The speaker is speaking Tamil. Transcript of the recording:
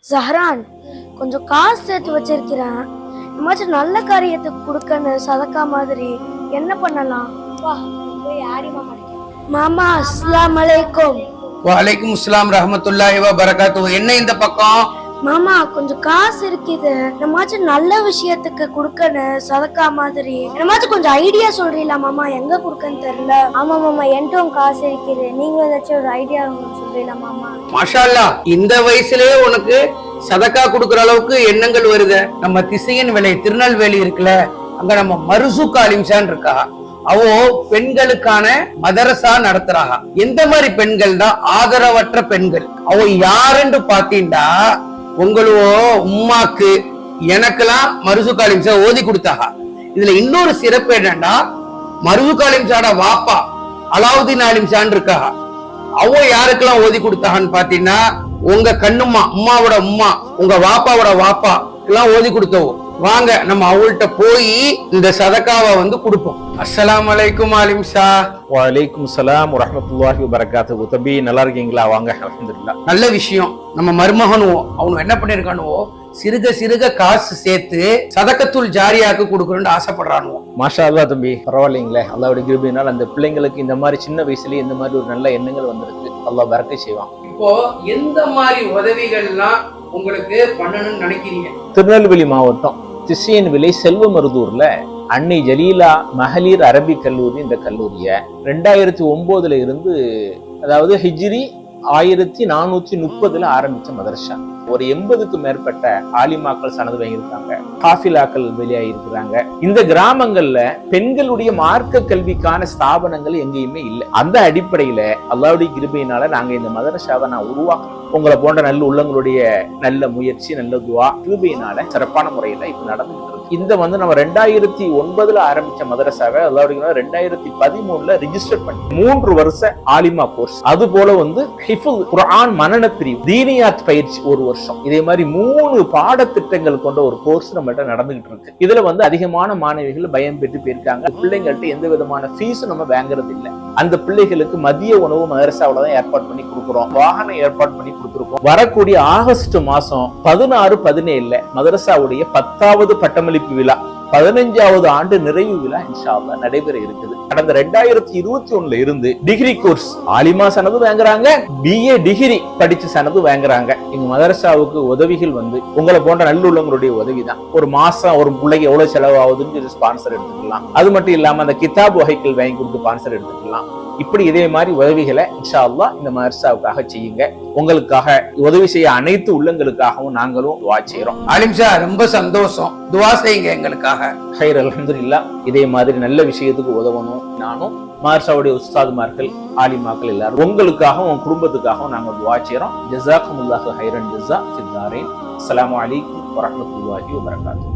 ஜஹரான், கொஞ்சம் காசு சேர்த்து வச்சிருக்கிறேன். இந்த நல்ல காரியத்துக்கு கொடுக்கன்னு சதக்கா மாதிரி என்ன பண்ணலாம்? மாமா அஸ்ஸலாமு அலைக்கும். வலைக்கும் அஸ்ஸலாம் ரஹ்மத்துல்லாஹி வ பரகாத்துஹு. என்ன இந்த பக்கம்? மாமா கொஞ்சம் காசு இருக்குது, என்னமாச்சும் நல்ல விஷயத்துக்கு கொடுக்கணும் சதக்கா மாதிரி. என்னமாச்சும் கொஞ்சம் ஐடியா சொல்றீங்களா மாமா? எங்க கொடுக்கன்னு தெரியல. ஆமா மாமா, என்கிட்ட காசு இருக்குது, நீங்களும் ஏதாச்சும் ஒரு ஐடியா சொல்றீங்களா மாமா? மாஷா அல்லாஹ், இந்த வயசுலயே உனக்கு சதக்கா கொடுக்கற அளவுக்கு எண்ணங்கள் வருது. நம்ம திசையன் விலை திருநெல்வேலி இருக்குல்ல, அங்க நம்ம மருசுக் ஆலிம்சான் இருக்கா, அவோ பெண்களுக்கான மதரசா நடத்துறாங்க. எந்த மாதிரி பெண்கள் தான்? ஆதரவற்ற பெண்கள். அவ யாருன்னு பாத்தீங்கன்னா, உங்களோ உம்மாக்கு எனக்கெல்லாம் மருசுக் ஆலிம்சா ஓதி கொடுத்தாங்க. இதுல இன்னொரு சிறப்பு என்னன்னா, மருசுக் ஆலிம்சாட வாப்பா அலாவுதீன் ஆலிம்சான் இருக்கா, அவ யாருக்கெல்லாம் ஓதி கொடுத்தாங்கன்னு பாத்தீங்கன்னா, உங்க கண்ணுமா உம்மாவோட உம்மா, உங்க வாப்பாவோட வாப்பா எல்லாம் ஓதி கொடுத்தவோ. வாங்க நம்ம அவள்கிட்ட போய் இந்த சதக்காவை கொடுப்போம். அஸ்ஸலாமு அலைக்கும் ஆலிம்சா. வலைக்கும் சலாம் வரஹ்மத்துல்லாஹி வபரகாத்துஹு. தம்பி நல்லா இருக்கீங்களா? வாங்க, அல்ஹம்துலில்லாஹ். நல்ல விஷயம். நம்ம மருமகனுவோ அவனு என்ன பண்ணிருக்கானுவோ, சிறுக சிறுக காசு சேர்த்து சதக்கத்துல் ஜாரியாக்கு கொடுக்கணும்னு ஆசைப்படுறானுவோ. மாஷா அல்லாஹ் தம்பி, பரவாயில்லைங்களே. அல்லாஹ்வுடைய கிருபையினால் அந்த பிள்ளைங்களுக்கு இந்த மாதிரி சின்ன வயசுலயே இந்த மாதிரி ஒரு நல்ல எண்ணங்கள் வந்திருக்கு. அல்லாஹ் பரக்கை செய்வான். இப்போ எந்த மாதிரி உதவிகள்லாம் உங்களுக்கு பண்ணணும்னு நினைக்கிறீங்க? திருநெல்வேலி மாவட்டம் திசையன் விலை செல்வமருதூர்ல அன்னை ஜலீலா மகளிர் அரபிக் கல்லூரி, இந்த கல்லூரிய 2009 இருந்து, அதாவது ஹிஜ்ரி 1430 ஆரம்பிச்ச மதரசா. ஒரு 80க்கு மேற்பட்ட ஆலிமாக்கள் சனது வாங்கியிருக்காங்க, காஃபிலாக்கள் வெளியாகிருக்கிறாங்க. இந்த கிராமங்கள்ல பெண்களுடைய மார்க்க கல்விக்கான ஸ்தாபனங்கள் எங்கேயுமே இல்லை. அந்த அடிப்படையில அல்லாஹ்வுடைய கிருபையினால நாங்க இந்த மதரசாவை நான் உருவாக்கணும். உங்களை போன்ற நல்ல உள்ளங்களுடைய நல்ல முயற்சி, நல்ல துவா கிருபையினால சிறப்பான முறையில இப்ப நடந்துட்டு இருக்கு. இந்த நம்ம 2009 ஆரம்பிச்ச மதரசாவை அல்லாஹ்வுடைய 2013 ரிஜிஸ்டர் பண்ணி 3 வருஷ ஆலிமா கோர்ஸ், அது போல ஹிஃபுல் குர்ஆன் மனன பிரிவு, தீனியாத் பயிற்சி 1 வருஷம், இதே மாதிரி 3 பாடத்திட்டங்கள் கொண்ட ஒரு கோர்ஸ் நம்மகிட்ட நடந்துகிட்டு இருக்கு. இதுல அதிகமான மாணவிகள் பயம் பெற்று போயிருக்காங்க. பிள்ளைங்கள்ட்ட எந்த விதமான ஃபீஸும் நம்ம வாங்குறது இல்லை. அந்த பிள்ளைகளுக்கு மதிய உணவு மதரசாவில தான் ஏற்பாடு பண்ணி கொடுக்குறோம், வாகனம் ஏற்பாடு பண்ணி கொடுத்துருக்கோம். வரக்கூடிய ஆகஸ்ட் மாசம் 16, 17 மதரசாவுடைய 10வது பட்டமளிப்பு விழா, 15வது ஆண்டு நிறைவு விழா இன்ஷா அல்லாஹ் நடைபெற இருக்குது. கடந்த 2021 இருந்து டிகிரி கோர்ஸ் ஆலிமா சனது வாங்குறாங்க, BA டிகிரி படிச்ச சனது வாங்குறாங்க. எங்க மதரசாவுக்கு உதவிகள் உங்களை போன்ற நல்லுள்ளவங்களுடைய உதவிதான். ஒரு மாசம் ஒரு பிள்ளைக்கு எவ்வளவு செலவாகுதுன்னு ஸ்பான்சர் எடுத்துக்கலாம். அது மட்டும் இல்லாம அந்த கிதாப் வகைகள் வாங்கி கொடுத்து ஸ்பான்சர் எடுத்துக்கலாம். இப்படி இதே மாதிரி உதவிகளை இன்ஷா அல்லாஹ் இந்த மதரசாவுக்காக செய்யுங்க. உங்களுக்காக உதவி செய்ய அனைத்து உள்ளங்களுக்காகவும் நாங்களும் துவா செய்யறோம். ஆலிம்சா, ரொம்ப சந்தோஷம். துவா செய்யுங்க எங்களுக்காக. ஹைர், அல்ஹம்துலில்லாஹ். இதே மாதிரி நல்ல விஷயத்துக்கு உதவணும். நானும் மதரசாவுடைய உஸ்தாதுமார்கள், ஆலிமாக்கள் எல்லாரும் உங்களுக்காகவும் உங்க குடும்பத்துக்காகவும் நாங்கள் துவா செய்யறோம். ஜஸாக்குமுல்லாஹு ஹைரன் ஜஸா ஃபித் தாரீன். அஸ்ஸலாமு அலைக்கும் வரஹ்மத்துல்லாஹி வபரகாத்துஹு.